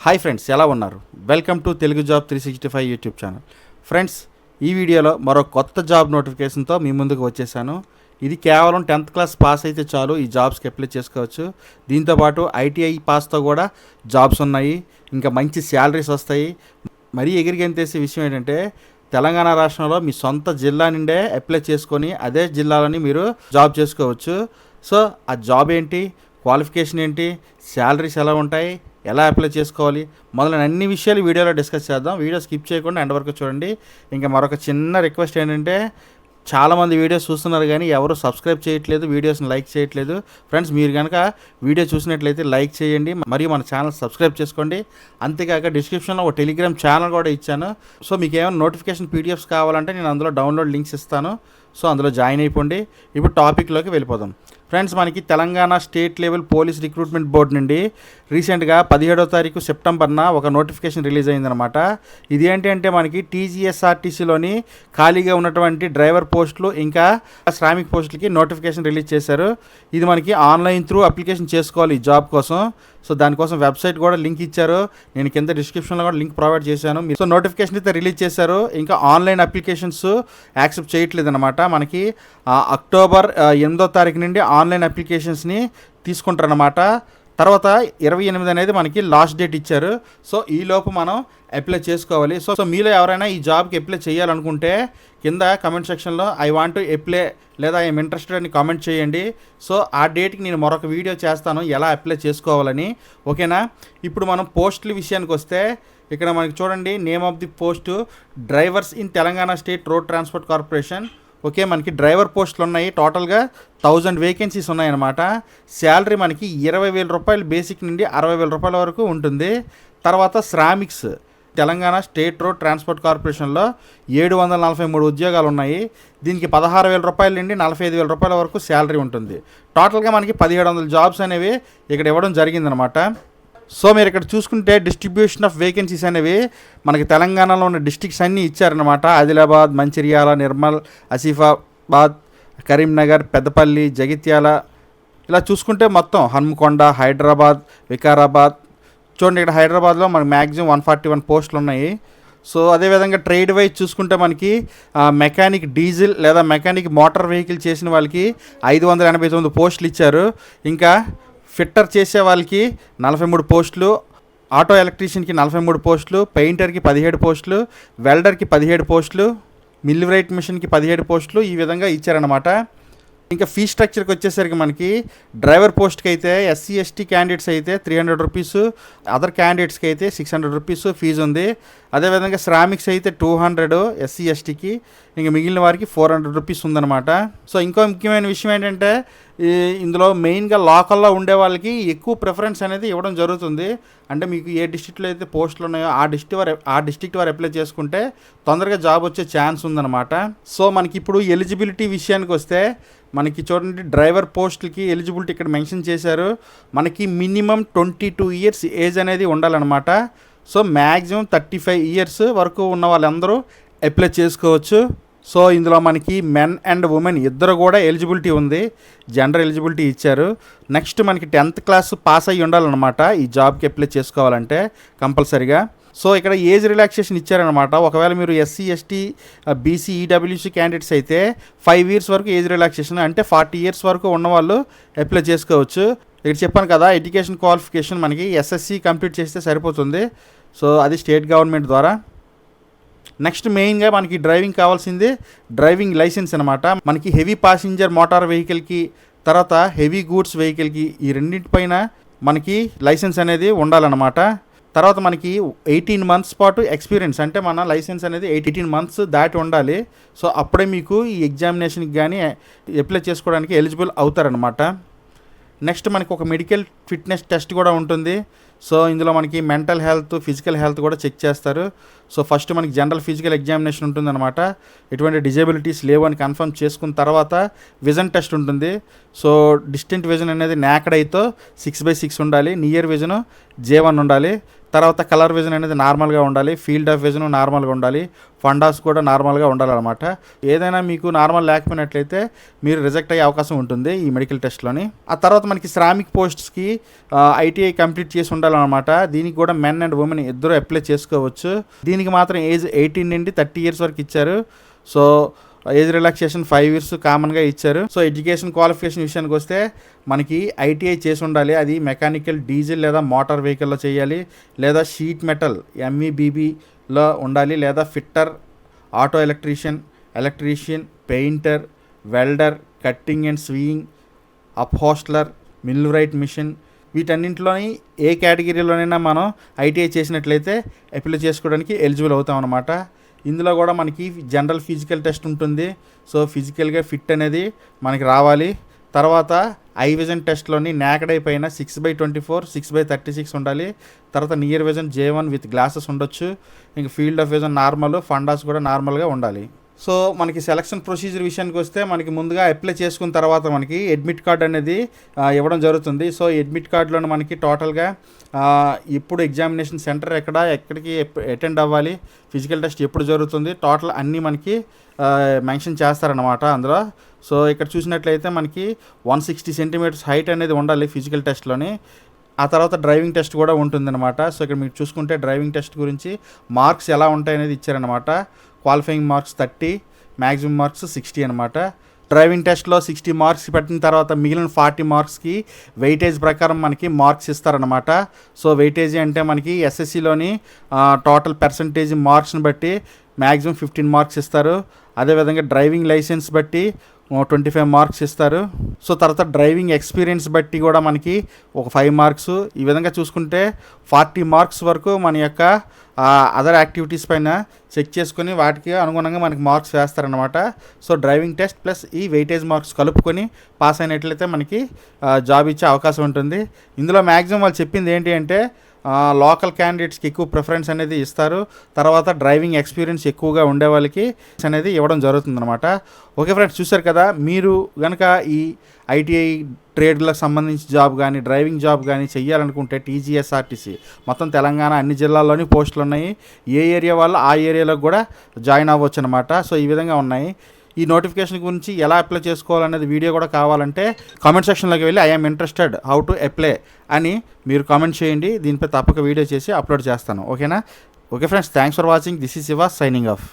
Hi friends, ఎలా ఉన్నారు? Welcome to Telugu job 365 YouTube channel. Friends, ఈ వీడియోలో మరో కొత్త జాబ్ నోటిఫికేషన్తో మీ ముందుకు వచ్చేసాను. ఇది కేవలం 10th క్లాస్ పాస్ అయితే చాలు ఈ జాబ్స్కి అప్లై చేసుకోవచ్చు. దీంతోపాటు ఐటీఐ పాస్తో కూడా జాబ్స్ ఉన్నాయి. ఇంకా మంచి శాలరీస్ వస్తాయి. మరీ ఎగిరిగంతేసే విషయం ఏంటంటే, తెలంగాణ రాష్ట్రంలో మీ సొంత జిల్లా నుండే అప్లై చేసుకొని అదే జిల్లాలోని మీరు జాబ్ చేసుకోవచ్చు. సో ఆ జాబ్ ఏంటి, క్వాలిఫికేషన్ ఏంటి, శాలరీస్ ఎలా ఉంటాయి, ఎలా అప్లై చేసుకోవాలి, మొదలైన అన్ని విషయాలు వీడియోలో డిస్కస్ చేద్దాం. వీడియో స్కిప్ చేయకుండా ఎండ్ వరకు చూడండి. ఇంకా మరొక చిన్న రిక్వెస్ట్ ఏంటంటే, చాలామంది వీడియోస్ చూస్తున్నారు కానీ ఎవరు సబ్స్క్రైబ్ చేయట్లేదు, వీడియోస్ని లైక్ చేయట్లేదు. ఫ్రెండ్స్, మీరు కనుక వీడియో చూసినట్లయితే లైక్ చేయండి, మరియు మన ఛానల్ సబ్స్క్రైబ్ చేసుకోండి. అంతేకాక డిస్క్రిప్షన్లో ఒక టెలిగ్రామ్ ఛానల్ కూడా ఇచ్చాను. సో మీకు ఏమైనా నోటిఫికేషన్ పీడిఎఫ్స్ కావాలంటే నేను అందులో డౌన్లోడ్ లింక్స్ ఇస్తాను. సో అందులో జాయిన్ అయిపోండి. ఇప్పుడు టాపిక్లోకి వెళ్ళిపోదాం. ఫ్రెండ్స్, మనకి Telangana state level police recruitment board నుండి రీసెంట్గా 17వ తారీఖు సెప్టెంబర్న ఒక నోటిఫికేషన్ రిలీజ్ అయిందనమాట. ఇది ఏంటి అంటే, మనకి టీజీఎస్ఆర్టీసీలోని ఖాళీగా ఉన్నటువంటి డ్రైవర్ పోస్టులు ఇంకా శ్రామిక్ పోస్టులకి నోటిఫికేషన్ రిలీజ్ చేశారు. ఇది మనకి ఆన్లైన్ త్రూ అప్లికేషన్ చేసుకోవాలి ఈ జాబ్ కోసం. సో దానికోసం వెబ్సైట్ కూడా లింక్ ఇచ్చారు. నేను కింద డిస్క్రిప్షన్లో కూడా లింక్ ప్రొవైడ్ చేశాను. సో నోటిఫికేషన్ అయితే రిలీజ్ చేశారు. ఇంకా ఆన్లైన్ అప్లికేషన్స్ యాక్సెప్ట్ చేయట్లేదు అనమాట. మనకి అక్టోబర్ 8వ తారీఖు నుండి ఆన్లైన్ అప్లికేషన్స్ని తీసుకుంటారనమాట. తర్వాత 28 అనేది మనకి లాస్ట్ డేట్ ఇచ్చారు. సో ఈలోపు మనం అప్లై చేసుకోవాలి. సో మీలో ఎవరైనా ఈ జాబ్కి అప్లై చేయాలనుకుంటే కింద కమెంట్ సెక్షన్లో ఐ వాంట్ టు అప్లై లేదా ఐఎమ్ ఇంట్రెస్టెడ్ అని కామెంట్ చేయండి. సో ఆ డేట్కి నేను మరొక వీడియో చేస్తాను ఎలా అప్లై చేసుకోవాలని. ఓకేనా? ఇప్పుడు మనం పోస్టుల విషయానికి వస్తే, ఇక్కడ మనకి చూడండి, name of the post drivers in Telangana state road transport corporation. Okay, మనకి డ్రైవర్ పోస్టులు ఉన్నాయి. టోటల్గా 1000 వేకెన్సీస్ ఉన్నాయన్నమాట. శాలరీ మనకి 20,000 రూపాయలు బేసిక్ నుండి 60,000 రూపాయల వరకు ఉంటుంది. తర్వాత శ్రామిక్స్ తెలంగాణ స్టేట్ రోడ్ ట్రాన్స్పోర్ట్ కార్పొరేషన్లో 743 ఉద్యోగాలు ఉన్నాయి. దీనికి 16,000 రూపాయల నుండి 45,000 రూపాయల వరకు శాలరీ ఉంటుంది. టోటల్గా మనకి 1700 జాబ్స్ అనేవి ఇక్కడ ఇవ్వడం జరిగిందనమాట. సో మీరు ఇక్కడ చూసుకుంటే డిస్ట్రిబ్యూషన్ ఆఫ్ వేకెన్సీస్ అనేవి మనకి తెలంగాణలో ఉన్న డిస్ట్రిక్ట్స్ అన్నీ ఇచ్చారనమాట. ఆదిలాబాద్, మంచిర్యాల, నిర్మల్, ఆసిఫాబాద్, కరీంనగర్, పెద్దపల్లి, జగిత్యాల, ఇలా చూసుకుంటే మొత్తం హన్మకొండ, హైదరాబాద్, వికారాబాద్. చూడండి, ఇక్కడ హైదరాబాద్లో మనకి మ్యాక్సిమం 141 పోస్టులు ఉన్నాయి. సో అదేవిధంగా ట్రేడ్ వైజ్ చూసుకుంటే మనకి మెకానిక్ డీజిల్ లేదా మెకానిక్ మోటార్ వెహికల్ చేసిన వాళ్ళకి 589 పోస్టులు ఇచ్చారు. ఇంకా ఫిట్టర్ చేసే వాళ్ళకి 43 పోస్టులు, ఆటో ఎలక్ట్రీషియన్కి 43 పోస్టులు, పెయింటర్కి 17 పోస్టులు, వెల్డర్కి 17 పోస్టులు, మిల్లివరైట్ మిషన్కి 17 పోస్టులు, ఈ విధంగా ఇచ్చారనమాట. ఇంకా ఫీ స్ట్రక్చర్కి వచ్చేసరికి మనకి డ్రైవర్ పోస్ట్కి అయితే ఎస్సీ ఎస్టీ క్యాండిడేట్స్ అయితే 300 రూపీస్, అదర్ క్యాండిడేట్స్కి అయితే 600 రూపీస్ ఫీజు ఉంది. అదేవిధంగా శ్రామిక్స్ అయితే 200 ఎస్సీ ఎస్టీకి, ఇంకా మిగిలిన వారికి 400 రూపీస్ ఉందన్నమాట. సో ఇంకో ముఖ్యమైన విషయం ఏంటంటే, ఇందులో మెయిన్గా లోకల్లో ఉండే వాళ్ళకి ఎక్కువ ప్రిఫరెన్స్ అనేది ఇవ్వడం జరుగుతుంది. అంటే మీకు ఏ డిస్ట్రిక్ట్లో అయితే పోస్టులు ఉన్నాయో ఆ డిస్ట్రిక్ట్ వారు అప్లై చేసుకుంటే తొందరగా జాబ్ వచ్చే ఛాన్స్ ఉందన్నమాట. సో మనకి ఇప్పుడు ఎలిజిబిలిటీ విషయానికి వస్తే, మనకి చూడండి, డ్రైవర్ పోస్టులకి ఎలిజిబిలిటీ ఇక్కడ మెన్షన్ చేశారు. మనకి మినిమం 22 ఇయర్స్ ఏజ్ అనేది ఉండాలన్నమాట. సో మ్యాక్సిమం 35 ఇయర్స్ వరకు ఉన్న వాళ్ళందరూ అప్లై చేసుకోవచ్చు. సో ఇందులో మనకి మెన్ అండ్ ఉమెన్ ఇద్దరు కూడా ఎలిజిబిలిటీ ఉంది, జెండర్ ఎలిజిబిలిటీ ఇచ్చారు. నెక్స్ట్ మనకి 10th క్లాస్ పాస్ అయ్యి ఉండాలన్నమాట ఈ జాబ్కి అప్లై చేసుకోవాలంటే కంపల్సరీగా. సో ఇక్కడ ఏజ్ రిలాక్సేషన్ ఇచ్చారనమాట. ఒకవేళ మీరు SC ST BC EWC candidates అయితే 5 ఇయర్స్ వరకు ఏజ్ రిలాక్సేషన్, అంటే 40 ఇయర్స్ వరకు ఉన్నవాళ్ళు అప్లై చేసుకోవచ్చు. ఇక్కడ చెప్పాను కదా, ఎడ్యుకేషన్ క్వాలిఫికేషన్ మనకి ఎస్ఎస్సి కంప్లీట్ చేస్తే సరిపోతుంది. సో అది స్టేట్ గవర్నమెంట్ ద్వారా. నెక్స్ట్ మెయిన్గా మనకి డ్రైవింగ్ కావాల్సింది డ్రైవింగ్ లైసెన్స్ అనమాట. మనకి హెవీ ప్యాసింజర్ మోటార్ వెహికల్కి, తర్వాత హెవీ గూడ్స్ వెహికల్కి, ఈ రెండింటిపైన మనకి లైసెన్స్ అనేది ఉండాలన్నమాట. తర్వాత మనకి 18 మంత్స్ పాటు ఎక్స్పీరియన్స్, అంటే మన లైసెన్స్ అనేది 18 మంత్స్ దాటి ఉండాలి. సో అప్పుడే మీకు ఈ ఎగ్జామినేషన్కి కానీ అప్లై చేసుకోవడానికి ఎలిజిబుల్ అవుతారనమాట. నెక్స్ట్ మనకి ఒక మెడికల్ ఫిట్నెస్ టెస్ట్ కూడా ఉంటుంది. సో ఇందులో మనకి మెంటల్ హెల్త్, ఫిజికల్ హెల్త్ కూడా చెక్ చేస్తారు. సో ఫస్ట్ మనకి జనరల్ ఫిజికల్ ఎగ్జామినేషన్ ఉంటుందన్నమాట. ఎటువంటి డిజేబిలిటీస్ లేవు అని కన్ఫర్మ్ చేసుకున్న తర్వాత విజన్ టెస్ట్ ఉంటుంది. సో డిస్టెంట్ విజన్ అనేది నాకెడ్ అయితే 6/6 ఉండాలి, నియర్ విజన్ J1 ఉండాలి. తర్వాత కలర్ విజన్ అనేది నార్మల్గా ఉండాలి, ఫీల్డ్ ఆఫ్ విజన్ నార్మల్గా ఉండాలి, ఫండాస్ కూడా నార్మల్గా ఉండాలన్నమాట. ఏదైనా మీకు నార్మల్ లేకపోయినట్లయితే మీరు రిజెక్ట్ అయ్యే అవకాశం ఉంటుంది ఈ మెడికల్ టెస్ట్లోని. ఆ తర్వాత మనకి శ్రామిక్ పోస్ట్స్కి ఐటీఐ కంప్లీట్ చేసి ఉండాలన్నమాట. దీనికి కూడా మెన్ అండ్ ఉమెన్ ఇద్దరు అప్లై చేసుకోవచ్చు. దీనికి మాత్రం ఏజ్ 18 నుండి 30 ఇయర్స్ వరకు ఇచ్చారు. సో ఏజ్ రిలాక్సేషన్ 5 ఇయర్స్ కామన్గా ఇచ్చారు. సో ఎడ్యుకేషన్ క్వాలిఫికేషన్ విషయానికి వస్తే మనకి ఐటీఐ చేసి ఉండాలి. అది మెకానికల్, డీజిల్ లేదా మోటార్ వెహికల్లో చేయాలి, లేదా షీట్ మెటల్ MEBBలో ఉండాలి, లేదా fitter, auto electrician, painter, welder, cutting and sewing, upholsterer, millwright machine, వీటన్నింటిలోని ఏ కేటగిరీలోనైనా మనం ఐటీఐ చేసినట్లయితే అప్లై చేసుకోవడానికి ఎలిజిబుల్ అవుతాం అన్నమాట. ఇందులో కూడా మనకి జనరల్ ఫిజికల్ టెస్ట్ ఉంటుంది. సో ఫిజికల్గా ఫిట్ అనేది మనకి రావాలి. తర్వాత ఐ విజన్ టెస్ట్లోని నేకెడ్ ఐ పైన 6/24, 6/36 ఉండాలి. తర్వాత near vision J1 with glasses ఉండొచ్చు. ఇంకా ఫీల్డ్ ఆఫ్ విజన్ నార్మల్, ఫండాస్ కూడా నార్మల్గా ఉండాలి. సో మనకి సెలక్షన్ ప్రొసీజర్ విషయానికి వస్తే మనకి ముందుగా అప్లై చేసుకున్న తర్వాత మనకి అడ్మిట్ కార్డ్ అనేది ఇవ్వడం జరుగుతుంది. సో అడ్మిట్ కార్డులో మనకి టోటల్గా ఇప్పుడు ఎగ్జామినేషన్ సెంటర్ ఎక్కడికి అటెండ్ అవ్వాలి, ఫిజికల్ టెస్ట్ ఎప్పుడు జరుగుతుంది, టోటల్ అన్నీ మనకి మెన్షన్ చేస్తారన్నమాట అందులో. సో ఇక్కడ చూసినట్లయితే మనకి 160 సెంటీమీటర్స్ హైట్ అనేది ఉండాలి ఫిజికల్ టెస్ట్లోని. ఆ తర్వాత డ్రైవింగ్ టెస్ట్ కూడా ఉంటుందన్నమాట. సో ఇక్కడ మీరు చూసుకుంటే డ్రైవింగ్ టెస్ట్ గురించి మార్క్స్ ఎలా ఉంటాయనేది ఇచ్చారనమాట. క్వాలిఫైయింగ్ మార్క్స్ 30, మ్యాక్సిమం మార్క్స్ 60 అనమాట. డ్రైవింగ్ టెస్ట్లో 60 మార్క్స్ పెట్టిన తర్వాత మిగిలిన 40 మార్క్స్కి వెయిటేజ్ ప్రకారం మనకి మార్క్స్ ఇస్తారనమాట. సో వెయిటేజ్ అంటే మనకి ఎస్ఎస్సిలోని టోటల్ పర్సంటేజ్ మార్క్స్ని బట్టి మ్యాక్సిమం 15 మార్క్స్ ఇస్తారు. అదేవిధంగా డ్రైవింగ్ లైసెన్స్ బట్టి 25 మార్క్స్ ఇస్తారు. సో తర్వాత డ్రైవింగ్ ఎక్స్పీరియన్స్ బట్టి కూడా మనకి ఒక 5 మార్క్స్. ఈ విధంగా చూసుకుంటే 40 మార్క్స్ వరకు మన యొక్క అదర్ యాక్టివిటీస్ పైన చెక్ చేసుకొని వాటికి అనుగుణంగా మనకి మార్క్స్ వేస్తారనమాట. సో డ్రైవింగ్ టెస్ట్ ప్లస్ ఈ వెయిటేజ్ మార్క్స్ కలుపుకొని పాస్ అయినట్లయితే మనకి జాబ్ ఇచ్చే అవకాశం ఉంటుంది. ఇందులో మ్యాక్సిమం వాళ్ళు చెప్పింది ఏంటి అంటే లోకల్ క్యాండిడేట్స్కి ఎక్కువ ప్రిఫరెన్స్ అనేది ఇస్తారు. తర్వాత డ్రైవింగ్ ఎక్స్పీరియన్స్ ఎక్కువగా ఉండే వాళ్ళకి అనేది ఇవ్వడం జరుగుతుందన్నమాట. ఓకే ఫ్రెండ్స్, చూశారు కదా. మీరు కనుక ఈ ఐటీఐ ట్రేడ్లకు సంబంధించి జాబ్ కానీ డ్రైవింగ్ జాబ్ కానీ చెయ్యాలనుకుంటే TGSRTC మొత్తం తెలంగాణ అన్ని జిల్లాల్లోని పోస్టులు ఉన్నాయి. ఏ ఏరియా వాళ్ళు ఆ ఏరియాలోకి కూడా జాయిన్ అవ్వచ్చు అనమాట. సో ఈ విధంగా ఉన్నాయి. ఈ నోటిఫికేషన్ గురించి ఎలా అప్లై చేసుకోవాలనేది వీడియో కూడా కావాలంటే కామెంట్ సెక్షన్లోకి వెళ్ళి I'm interested how to apply అని మీరు కామెంట్ చేయండి. దీనిపై తప్పక వీడియో చేసి అప్లోడ్ చేస్తాను. ఓకేనా? Okay friends, thanks for watching. This is Shiva signing off.